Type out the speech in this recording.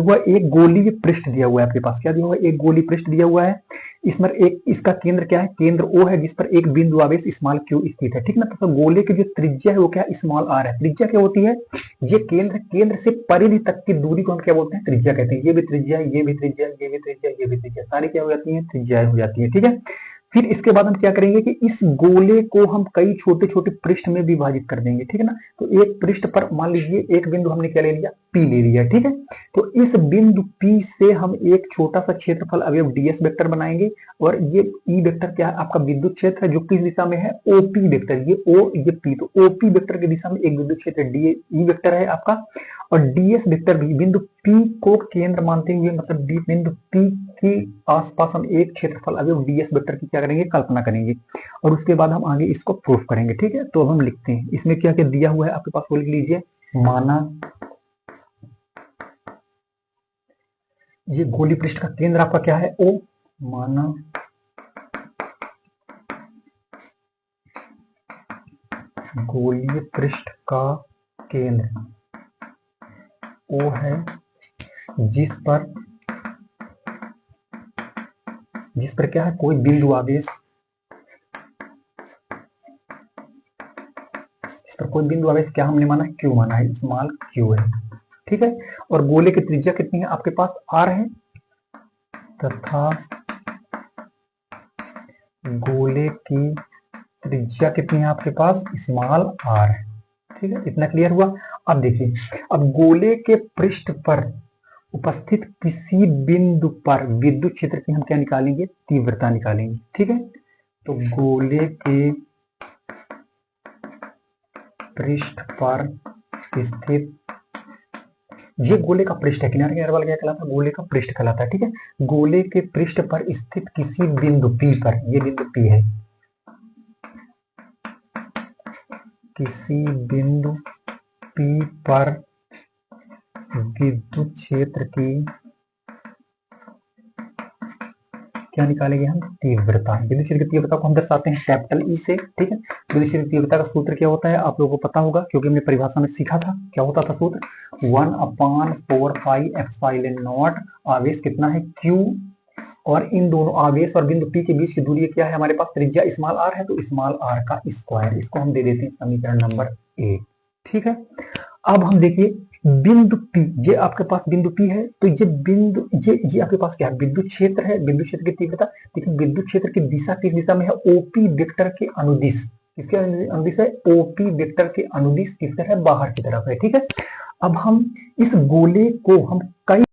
हुआ एक गोलीय पृष्ठ दिया हुआ है आपके पास, क्या दिया हुआ है, एक गोलीय पृष्ठ दिया हुआ है। इसमें एक इसका केंद्र क्या है, केंद्र O है जिस पर एक बिंदु आवेश स्मॉल q स्थित है, ठीक ना। तो गोले की जो त्रिज्या है वो क्या है, स्मॉल r है। त्रिज्या क्या होती है, ये केंद्र से परिधि तक की दूरी को हम क्या बोलते हैं, त्रिज्या कहते हैं। ये भी त्रिज्या, ये भी त्रिज्या, ये भी त्रिज्या, ये भी त्रिज्या, सारी क्या हो जाती है, त्रिज्याएं हो जाती है, ठीक है। फिर इसके बाद हम क्या करेंगे कि इस गोले को हम कई छोटे छोटे पृष्ठ में विभाजित कर देंगे, ठीक है ना। तो एक पृष्ठ पर मान लीजिए एक बिंदु हमने क्या ले लिया, P ले लिया, ठीक है। तो इस बिंदु P से हम एक छोटा सा क्षेत्रफल अवयव ds वेक्टर बनाएंगे, और ये E वेक्टर क्या है, आपका विद्युत क्षेत्र है जो किस दिशा में है, OP वेक्टर, ये O ये P, तो OP वेक्टर की दिशा में एक विद्युत क्षेत्र E वेक्टर है आपका। और ds वेक्टर भी बिंदु P को केंद्र मानते हुए, मतलब बिंदु P के आसपास हम एक क्षेत्रफल अवयव ds वेक्टर की क्या करेंगे, कल्पना करेंगे, और उसके बाद हम आगे इसको प्रूफ करेंगे, ठीक है। तो अब हम लिखते हैं, इसमें क्या क्या दिया हुआ है आपके पास, वो लिख लीजिए। माना ये गोली पृष्ठ का केंद्र आपका क्या है, O, माना गोलीय पृष्ठ का केंद्र O है जिस पर क्या है, कोई बिंदु आवेश, इस पर कोई बिंदु आवेश क्या हमने माना, Q माना है, स्मॉल q है, ठीक है। और गोले की त्रिज्या कितनी है आपके पास, r है, तथा गोले की त्रिज्या कितनी है आपके पास, स्मॉल r है, ठीक है। इतना क्लियर हुआ। अब देखिए, अब गोले के पृष्ठ पर उपस्थित किसी बिंदु पर विद्युत क्षेत्र की हम क्या निकालेंगे, तीव्रता निकालेंगे, ठीक है। तो गोले के पृष्ठ पर स्थित, ये गोले का पृष्ठ है, किनारे किनारे वाला क्या कहलाता है, गोले का पृष्ठ कहलाता है, ठीक है। गोले के पृष्ठ पर स्थित किसी बिंदु P पर, ये बिंदु P है, किसी बिंदु P पर विद्युत क्षेत्र की क्या निकालेंगे हम, तीव्रता। विद्युत क्षेत्र की तीव्रता को हम दर्शाते हैं कैपिटल E से, ठीक है। विद्युत क्षेत्र की तीव्रता का सूत्र क्या होता है, आप लोगों को पता होगा क्योंकि हमने परिभाषा में सीखा था। क्या होता था सूत्र, 1/4 पाई एप्सिलॉन नॉट, आवेश कितना है Q, और इन दोनों आवेश और बिंदु P के बीच की दूरी क्या है, हमारे पास त्रिज्या स्मॉल r है, तो स्मॉल r का स्क्वायर, इसको हम दे देते हैं समीकरण नंबर 1, ठीक है। अब हम देखिए बिंदु P, ये आपके पास बिंदु P है, तो ये बिंदु ये आपके पास क्या है, विद्युत क्षेत्र है। विद्युत क्षेत्र की तीव्रता, लेकिन विद्युत क्षेत्र की दिशा किस दिशा में है, OP वेक्टर के अनुदिश, किसके अनुदिश है, OP वेक्टर के अनुदिश, किस तरफ है, बाहर की तरफ है, ठीक है। अब हम इस गोले को हम कई